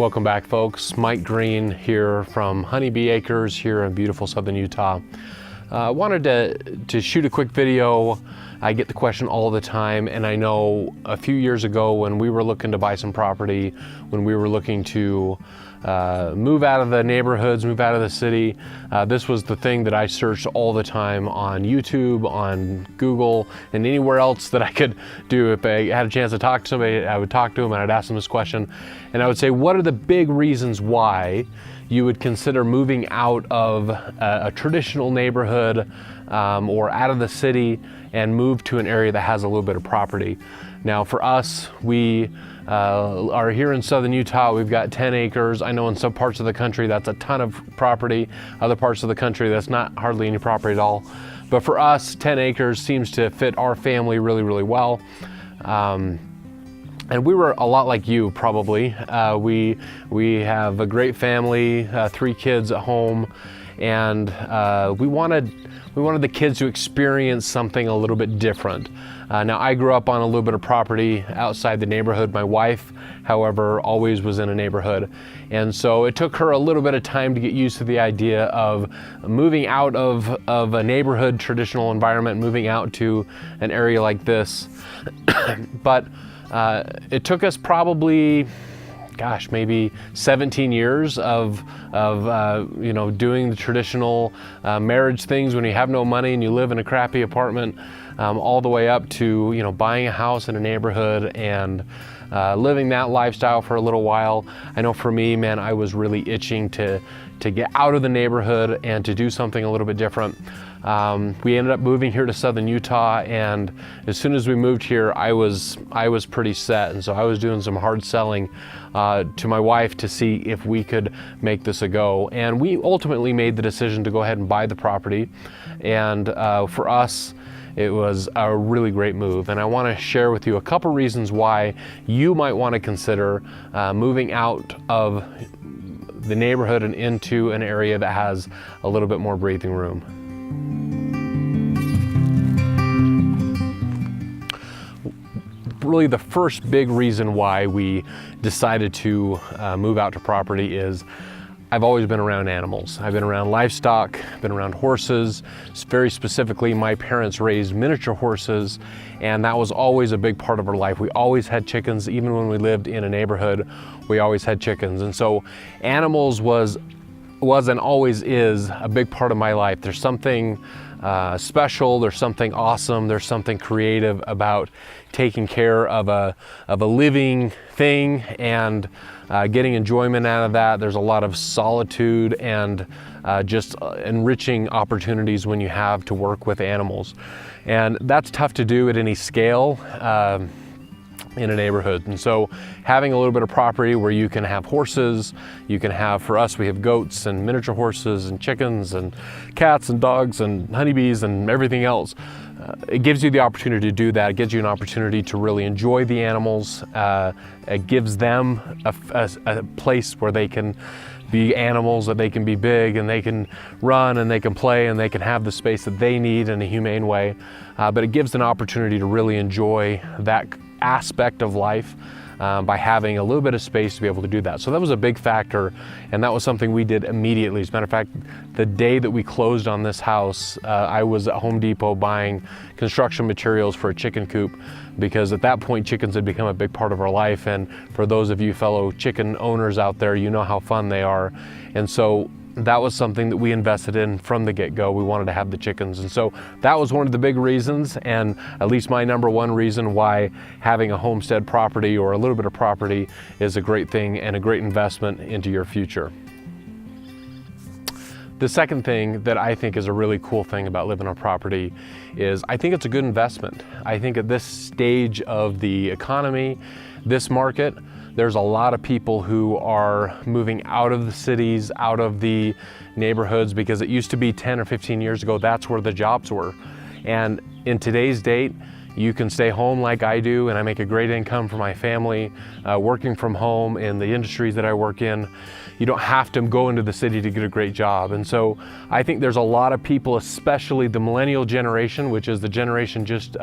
Welcome back, folks. Mike Green here from Honeybee Acres here in beautiful southern Utah. I wanted to shoot a quick video. I get the question all the time, and I know a few years ago when we were looking to buy some property, when we were looking to move out of the neighborhoods, move out of the city, this was the thing that I searched all the time on YouTube, on Google, and anywhere else that I could do. If I had a chance to talk to somebody, I would talk to them and I'd ask them this question. And I would say, what are the big reasons why you would consider moving out of a traditional neighborhood or out of the city and move to an area that has a little bit of property? Now for us, we are here in southern Utah. We've got 10 acres. I know in some parts of the country that's a ton of property. Other parts of the country that's not hardly any property at all. But for us, 10 acres seems to fit our family really, really well. And we were a lot like you, probably. We have a great family, 3 kids at home, and we wanted the kids to experience something a little bit different. Now, I grew up on a little bit of property outside the neighborhood. My wife, however, always was in a neighborhood. And so it took her a little bit of time to get used to the idea of moving out of a neighborhood traditional environment, moving out to an area like this. But it took us probably, gosh, maybe 17 years of doing the traditional marriage things when you have no money and you live in a crappy apartment, all the way up to buying a house in a neighborhood and living that lifestyle for a little while. I know for me, man, I was really itching to get out of the neighborhood and to do something a little bit different. We ended up moving here to southern Utah, and as soon as we moved here, I was pretty set, and so I was doing some hard selling to my wife to see if we could make this a go. And we ultimately made the decision to go ahead and buy the property, and for us, it was a really great move. And I want to share with you a couple reasons why you might want to consider moving out of the neighborhood and into an area that has a little bit more breathing room. Really, the first big reason why we decided to move out to property is I've always been around animals. I've been around livestock, been around horses. Very specifically, my parents raised miniature horses, and that was always a big part of our life. We always had chickens. Even when we lived in a neighborhood, we always had chickens. And so animals was and always is a big part of my life. There's something special, there's something awesome, there's something creative about taking care of a living thing and getting enjoyment out of that. There's a lot of solitude and just enriching opportunities when you have to work with animals. And that's tough to do at any scale in a neighborhood. And so having a little bit of property where you can have horses, you can have, for us, we have goats and miniature horses and chickens and cats and dogs and honeybees and everything else. It gives you the opportunity to do that. It gives you an opportunity to really enjoy the animals. It gives them a place where they can be animals, that they can be big and they can run and they can play and they can have the space that they need in a humane way. But it gives an opportunity to really enjoy that aspect of life by having a little bit of space to be able to do that. So that was a big factor, and that was something we did immediately. As a matter of fact, the day that we closed on this house, I was at Home Depot buying construction materials for a chicken coop, because at that point chickens had become a big part of our life. And for those of you fellow chicken owners out there, you know how fun they are. And so that was something that we invested in from the get-go. We wanted to have the chickens. And so that was one of the big reasons, and at least my number one reason why having a homestead property or a little bit of property is a great thing and a great investment into your future. The second thing that I think is a really cool thing about living on property is I think it's a good investment. I think at this stage of the economy, this market, there's a lot of people who are moving out of the cities, out of the neighborhoods, because it used to be 10 or 15 years ago, that's where the jobs were. And in today's date, you can stay home like I do, and I make a great income for my family, working from home in the industries that I work in. You don't have to go into the city to get a great job. And so I think there's a lot of people, especially the millennial generation, which is the generation just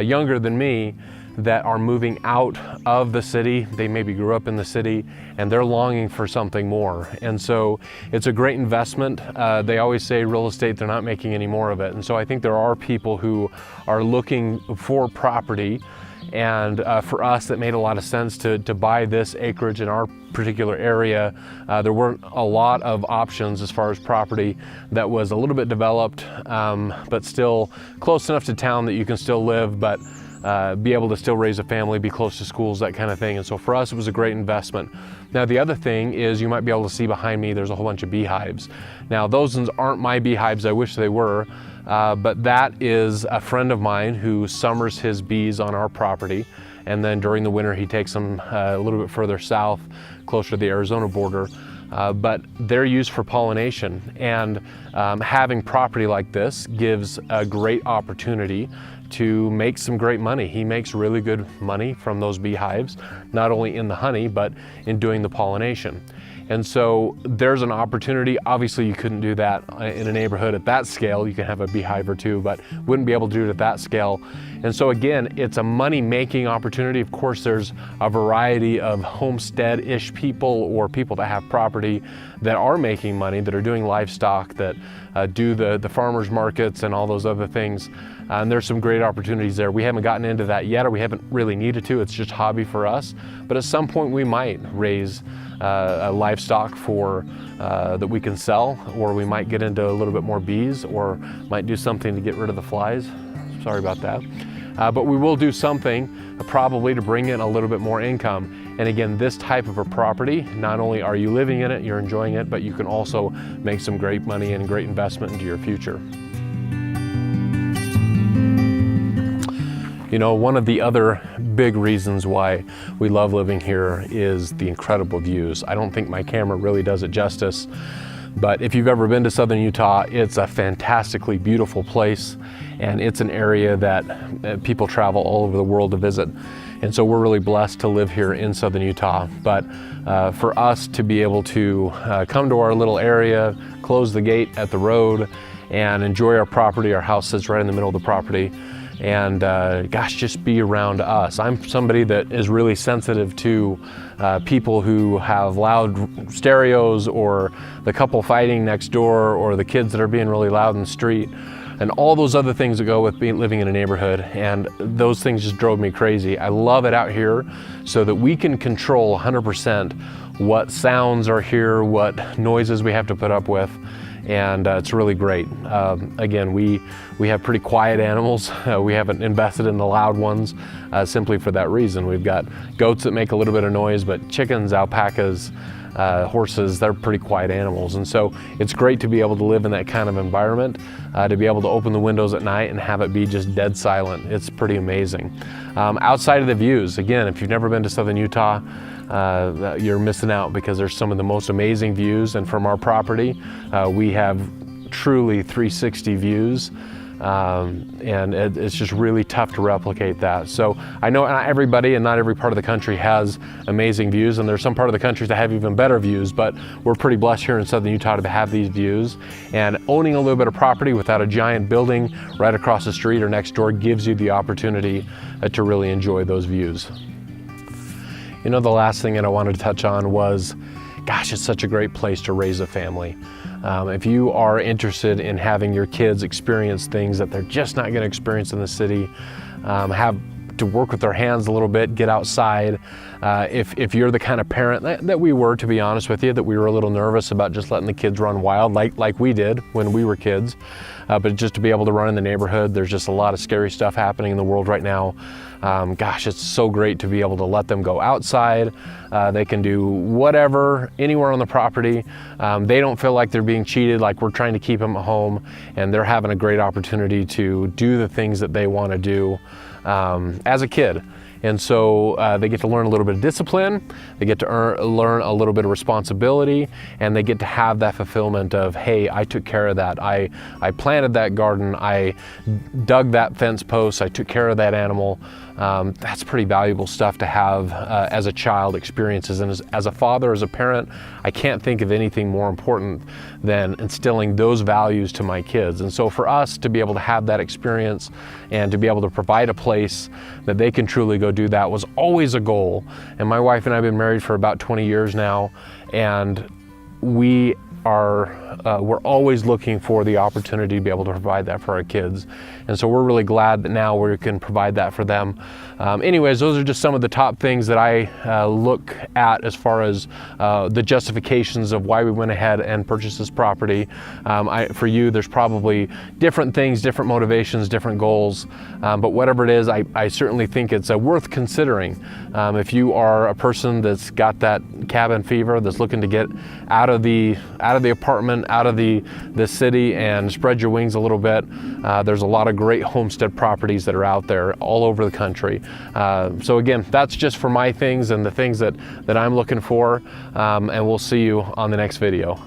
younger than me, that are moving out of the city. They maybe grew up in the city and they're longing for something more. And so it's a great investment. They always say real estate, they're not making any more of it. And so I think there are people who are looking for property, and for us that made a lot of sense to buy this acreage in our particular area. There weren't a lot of options as far as property that was a little bit developed, but still close enough to town that you can still live, but be able to still raise a family, be close to schools, that kind of thing. And so for us, it was a great investment. Now, the other thing is, you might be able to see behind me, there's a whole bunch of beehives. Now, those ones aren't my beehives. I wish they were, but that is a friend of mine who summers his bees on our property. And then during the winter, he takes them a little bit further south, closer to the Arizona border. But they're used for pollination, and having property like this gives a great opportunity to make some great money. He makes really good money from those beehives, not only in the honey, but in doing the pollination. And so there's an opportunity. Obviously, you couldn't do that in a neighborhood at that scale. You can have a beehive or two, but wouldn't be able to do it at that scale. And so again, it's a money-making opportunity. Of course, there's a variety of homestead-ish people or people that have property that are making money, that are doing livestock, that do the farmers markets and all those other things. And there's some great opportunities there. We haven't gotten into that yet, or we haven't really needed to. It's just hobby for us. But at some point, we might raise a livestock for that we can sell, or we might get into a little bit more bees, or might do something to get rid of the flies. Sorry about that. But we will do something probably to bring in a little bit more income. And again, this type of a property, not only are you living in it, you're enjoying it, but you can also make some great money and great investment into your future. You know, one of the other big reasons why we love living here is the incredible views. I don't think my camera really does it justice, but if you've ever been to southern Utah, it's a fantastically beautiful place, and it's an area that people travel all over the world to visit. And so we're really blessed to live here in southern Utah. But for us to be able to come to our little area, close the gate at the road, and enjoy our property, our house sits right in the middle of the property, and gosh, just be around us. I'm somebody that is really sensitive to people who have loud stereos, or the couple fighting next door, or the kids that are being really loud in the street, and all those other things that go with living in a neighborhood. And those things just drove me crazy. I love it out here so that we can control 100% what sounds are here, what noises we have to put up with. And it's really great. Again, we have pretty quiet animals. We haven't invested in the loud ones simply for that reason. We've got goats that make a little bit of noise, but chickens, alpacas, horses, they're pretty quiet animals. And so it's great to be able to live in that kind of environment, to be able to open the windows at night and have it be just dead silent. It's pretty amazing. Outside of the views, again, if you've never been to southern Utah, you're missing out, because there's some of the most amazing views. And from our property, we have truly 360 views. And it's just really tough to replicate that. So I know not everybody and not every part of the country has amazing views, and there's some part of the country that have even better views, but we're pretty blessed here in southern Utah to have these views. And owning a little bit of property without a giant building right across the street or next door gives you the opportunity to really enjoy those views. You know, the last thing that I wanted to touch on was, gosh, it's such a great place to raise a family. If you are interested in having your kids experience things that they're just not going to experience in the city, have to work with their hands a little bit, get outside. If you're the kind of parent that we were, to be honest with you, that we were a little nervous about just letting the kids run wild like we did when we were kids, but just to be able to run in the neighborhood, there's just a lot of scary stuff happening in the world right now. Gosh, it's so great to be able to let them go outside. They can do whatever, anywhere on the property. They don't feel like they're being cheated, like we're trying to keep them at home, and they're having a great opportunity to do the things that they want to do as a kid. And so they get to learn a little bit of discipline, they get to learn a little bit of responsibility, and they get to have that fulfillment of, hey, I took care of that. I planted that garden, I dug that fence post, I took care of that animal. That's pretty valuable stuff to have as a child experiences. And as a father, as a parent, I can't think of anything more important than instilling those values to my kids. And so for us to be able to have that experience and to be able to provide a place that they can truly go do that was always a goal. And my wife and I have been married for about 20 years now, and we're always looking for the opportunity to be able to provide that for our kids. And so we're really glad that now we can provide that for them. Anyways, those are just some of the top things that I look at as far as the justifications of why we went ahead and purchased this property. For you, there's probably different things, different motivations, different goals, but whatever it is, I certainly think it's worth considering. If you are a person that's got that cabin fever, that's looking to get out of the apartment, out of the city, and spread your wings a little bit, there's a lot of great homestead properties that are out there all over the country. So again, that's just for my things and the things that I'm looking for, and we'll see you on the next video.